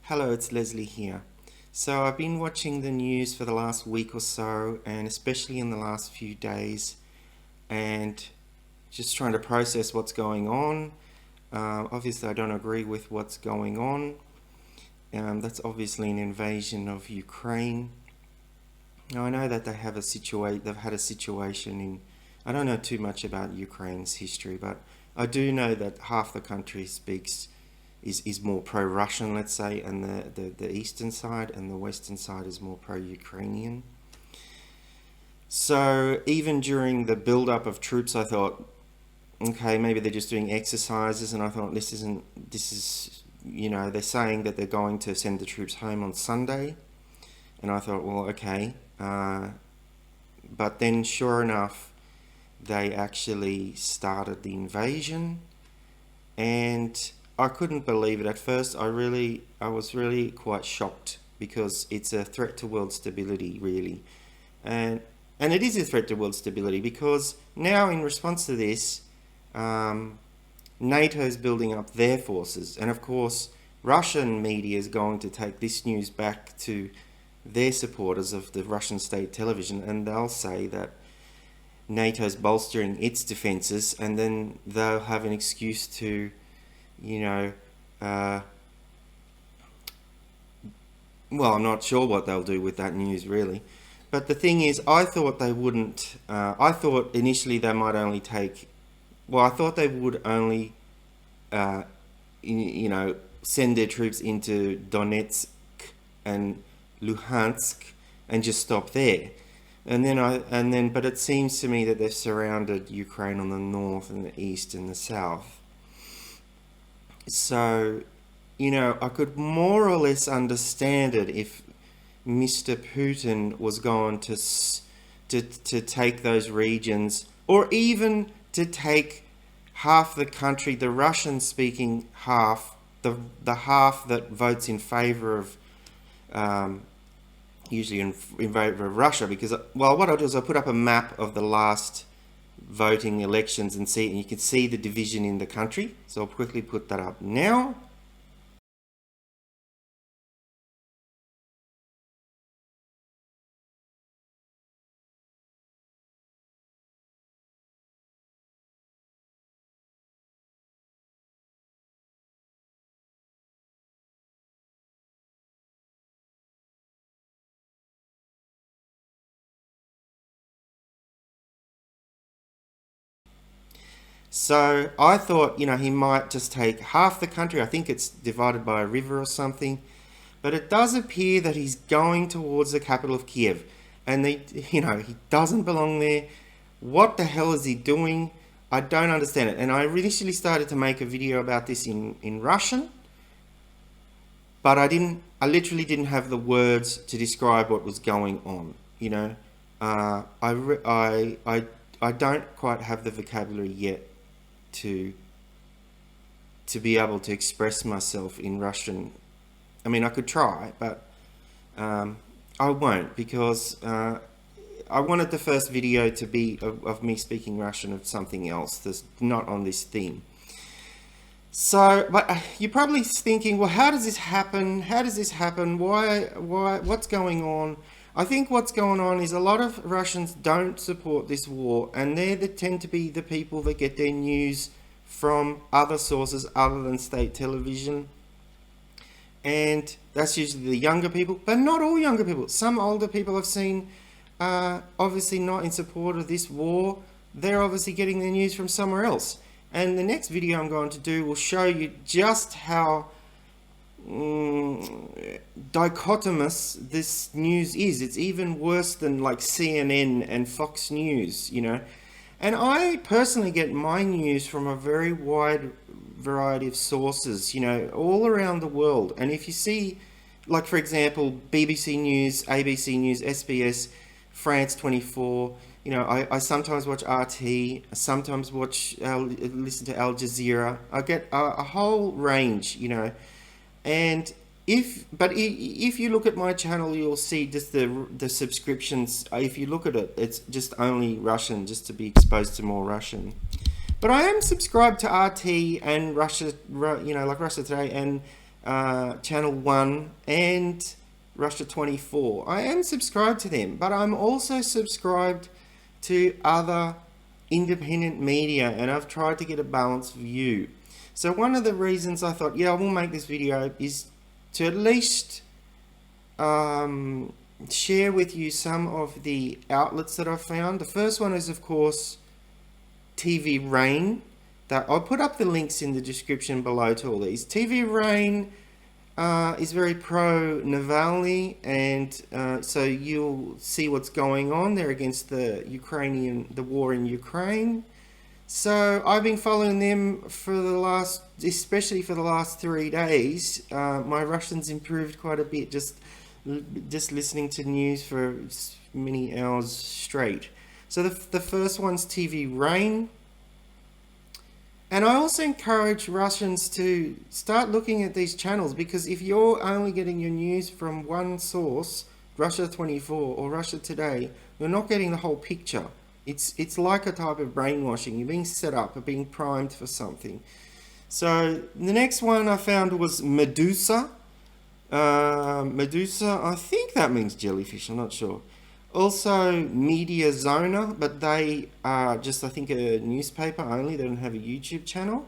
Hello, it's Leslie here. So I've been watching the news for the last week or so, and especially in the last few days, and just trying to process what's going on. Obviously, I don't agree with what's going on. That's obviously an invasion of Ukraine. Now I know that they've had a situation in. I don't know too much about Ukraine's history, but I do know that half the country is more pro-Russian, let's say, and the eastern side, and the western side is more pro-Ukrainian. So even during the build-up of troops, I thought, okay, maybe they're just doing exercises, and I thought this is, they're saying that they're going to send the troops home on Sunday, and I thought, well, okay, but then sure enough, they actually started the invasion, and I couldn't believe it. At first, I was really quite shocked because it's a threat to world stability, really. And and it is a threat to world stability because now, in response to this, NATO's building up their forces, and of course, Russian media is going to take this news back to their supporters of the Russian state television, and they'll say that NATO's bolstering its defences, and then they'll have an excuse to, you know, uh, well, I'm not sure what they'll do with that news really. But the thing is, I thought they wouldn't. I thought initially they might only take. Well, I thought they would only, uh, send their troops into Donetsk and Luhansk and just stop there. But it seems to me that they've surrounded Ukraine on the north and the east and the south. So, I could more or less understand it if Mr. Putin was going to take those regions, or even to take half the country, the Russian-speaking half, the half that votes in favor of, um, usually in favor of Russia. Because, well, what I'll do is I'll put up a map of the last voting elections and you can see the division in the country. So I'll quickly put that up now. So I thought, he might just take half the country. I think it's divided by a river or something. But it does appear that he's going towards the capital of Kiev. And he doesn't belong there. What the hell is he doing? I don't understand it. And I initially started to make a video about this in Russian, but I literally didn't have the words to describe what was going on. I don't quite have the vocabulary yet to be able to express myself in Russian. I mean, I could try, but I won't, because I wanted the first video to be of me speaking Russian of something else that's not on this theme. So, but you're probably thinking, well, how does this happen? How does this happen? What's going on? I think what's going on is a lot of Russians don't support this war, and they tend to be the people that get their news from other sources other than state television. And that's usually the younger people, but not all younger people. Some older people I've seen, obviously not in support of this war. They're obviously getting their news from somewhere else. And the next video I'm going to do will show you just how dichotomous this news is. It's even worse than like CNN and Fox News, And I personally get my news from a very wide variety of sources, all around the world. And if you see, like, for example, BBC News, ABC News, SBS, France 24, I sometimes watch RT, I sometimes listen to Al Jazeera. I get a whole range, And if you look at my channel, you'll see just the subscriptions. If you look at it, it's just only Russian, just to be exposed to more Russian. But I am subscribed to RT and Russia, like Russia Today, and Channel 1 and Russia 24. I am subscribed to them, but I'm also subscribed to other independent media, and I've tried to get a balanced view. So one of the reasons I thought, yeah, I will make this video is to at least share with you some of the outlets that I've found. The first one is, of course, TV Rain. That I'll put up the links in the description below to all these. TV Rain is very pro Navalny, and so you'll see what's going on there against the war in Ukraine. So I've been following them especially for the last 3 days. My Russian's improved quite a bit just listening to news for many hours straight. So the first one's TV Rain. And I also encourage Russians to start looking at these channels, because if you're only getting your news from one source, Russia 24 or Russia Today, you're not getting the whole picture. It's like a type of brainwashing. You're being set up or being primed for something. So the next one I found was Medusa. Medusa, I think that means jellyfish, I'm not sure. Also Media Zona, but they are just, I think, a newspaper only. They don't have a YouTube channel.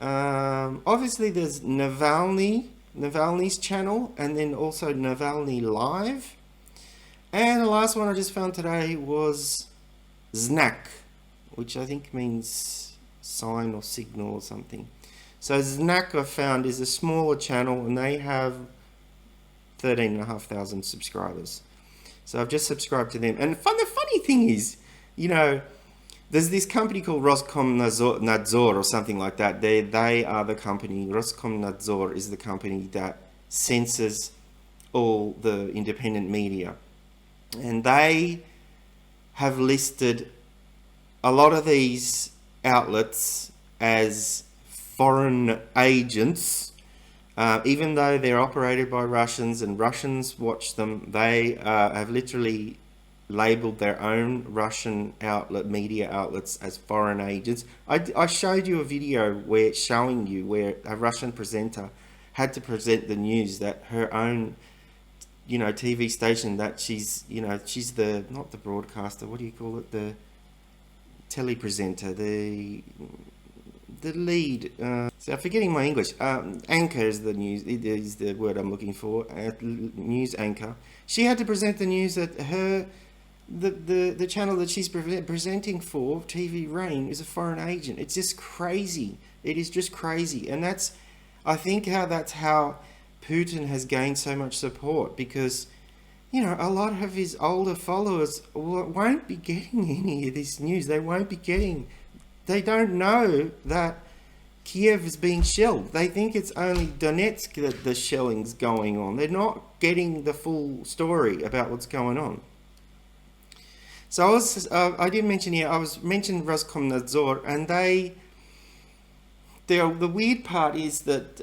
Obviously there's Navalny's channel, and then also Navalny Live. And the last one I just found today was Znak, which I think means sign or signal or something. So Znak I found is a smaller channel, and they have 13,500 subscribers. So I've just subscribed to them. And the funny thing is, you know, there's this company called Roskomnadzor or something like that. They are the company. Roskomnadzor is the company that censors all the independent media. And they have listed a lot of these outlets as foreign agents. Even though they're operated by Russians and Russians watch them, they have literally labeled their own Russian media outlets as foreign agents. I showed you a video showing you where a Russian presenter had to present the news that her own, TV station, that she's not the broadcaster, what do you call it, the telepresenter, the lead, so I'm forgetting my English, anchor is the news, it is the word I'm looking for, news anchor. She had to present the news that the channel that she's presenting for, TV Rain, is a foreign agent. It's just crazy. It is just crazy. And I think that's how Putin has gained so much support, because a lot of his older followers won't be getting any of this news. They don't know that Kiev is being shelled. They think it's only Donetsk that the shelling's going on. They're not getting the full story about what's going on. So I did mention here, I mentioned Roskomnadzor, and the weird part is that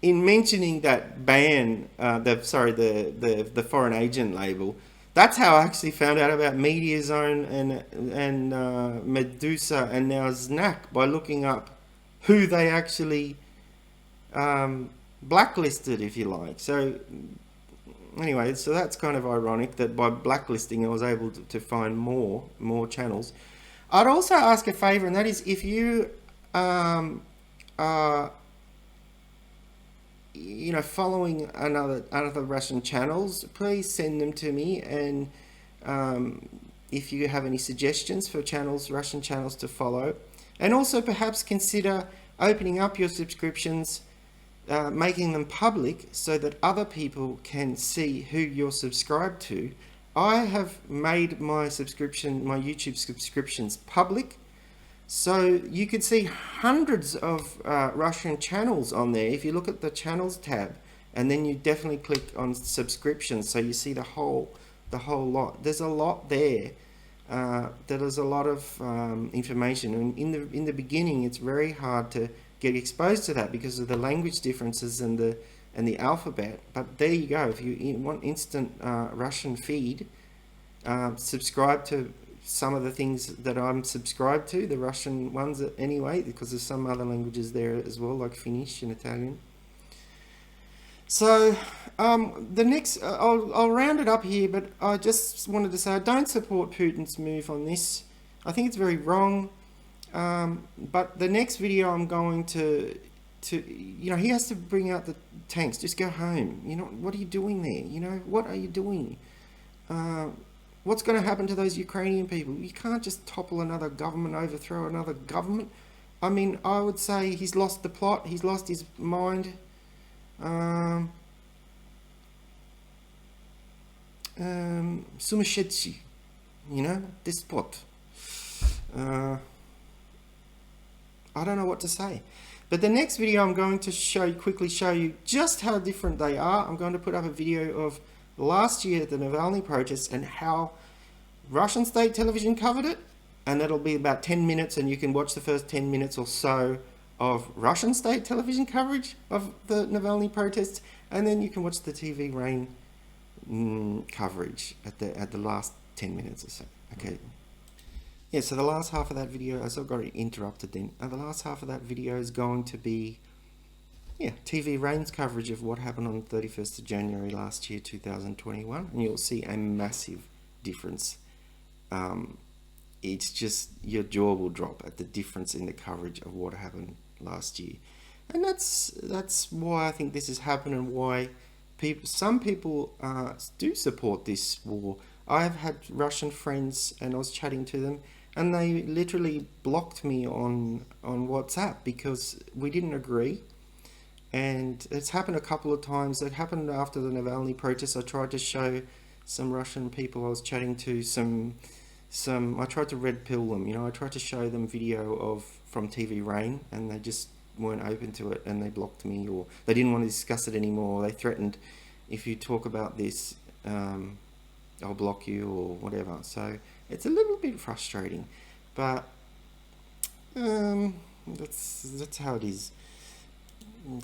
in mentioning that ban, the foreign agent label, that's how I actually found out about Media Zone and Medusa and now Znak, by looking up who they actually blacklisted, if you like. So anyway, so that's kind of ironic that by blacklisting I was able to find more channels. I'd also ask a favor, and that is, if you are following other Russian channels, please send them to me. And if you have any suggestions for Russian channels to follow, and also perhaps consider opening up your subscriptions, making them public so that other people can see who you're subscribed to. I have made my YouTube subscriptions public, so you can see hundreds of Russian channels on there if you look at the channels tab, and then you definitely click on subscriptions, so you see the whole lot. There's a lot there. There's a lot of information, and in the beginning it's very hard to get exposed to that because of the language differences and the alphabet. But there you go. If you want instant Russian feed, subscribe to some of the things that I'm subscribed to, the Russian ones anyway, because there's some other languages there as well, like Finnish and Italian. So, the next, I'll round it up here, but I just wanted to say I don't support Putin's move on this. I think it's very wrong. But the next video I'm going to, he has to bring out the tanks. Just go home. What are you doing there? What are you doing? What's going to happen to those Ukrainian people? You can't just topple another government, overthrow another government. I mean, I would say he's lost the plot. He's lost his mind. Sumashedshi, despot. I don't know what to say. But the next video I'm going to quickly show you just how different they are. I'm going to put up a video of last year at the Navalny protests and how Russian state television covered it. And that'll be about 10 minutes, and you can watch the first 10 minutes or so of Russian state television coverage of the Navalny protests, and then you can watch the TV Rain coverage at the last 10 minutes or so. Okay. Yeah, so the last half of that video, as I got interrupted then, the last half of that video is going to be, TV Rain's coverage of what happened on the 31st of January last year, 2021, and you'll see a massive difference. It's just, your jaw will drop at the difference in the coverage of what happened last year. And that's why I think this has happened, and why some people do support this war. I've had Russian friends, and I was chatting to them, and they literally blocked me on WhatsApp because we didn't agree. And it's happened a couple of times. It happened after the Navalny protests. I tried to show some Russian people I was chatting to I tried to red pill them, I tried to show them video from TV Rain, and they just weren't open to it, and they blocked me, or they didn't want to discuss it anymore. They threatened, if you talk about this, I'll block you or whatever. So it's a little bit frustrating, but that's how it is.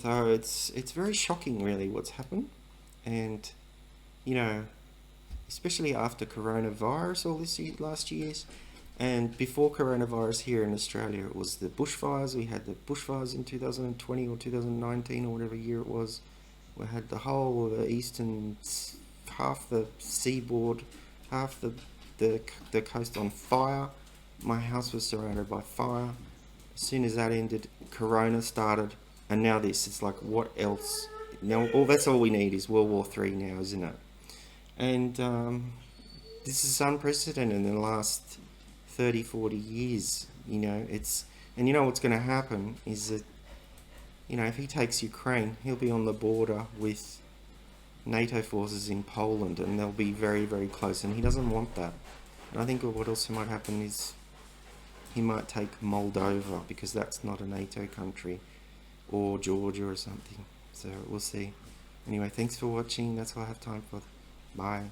So it's very shocking, really, what's happened, and especially after coronavirus all this last year's, and before coronavirus here in Australia, it was the bushfires. We had the bushfires in 2020 or 2019 or whatever year it was. We had the whole of the eastern, half the seaboard, half the coast on fire. My house was surrounded by fire. As soon as that ended, corona started, and now this. It's like, what else? Now, that's all we need is World War III now, isn't it? And this is unprecedented in the last 30, 40 years. And what's going to happen is that, if he takes Ukraine, he'll be on the border with NATO forces in Poland, and they'll be very, very close, and he doesn't want that. And I think what also might happen is he might take Moldova, because that's not a NATO country, or Georgia or something. So we'll see. Anyway, thanks for watching. That's all I have time for. Bye.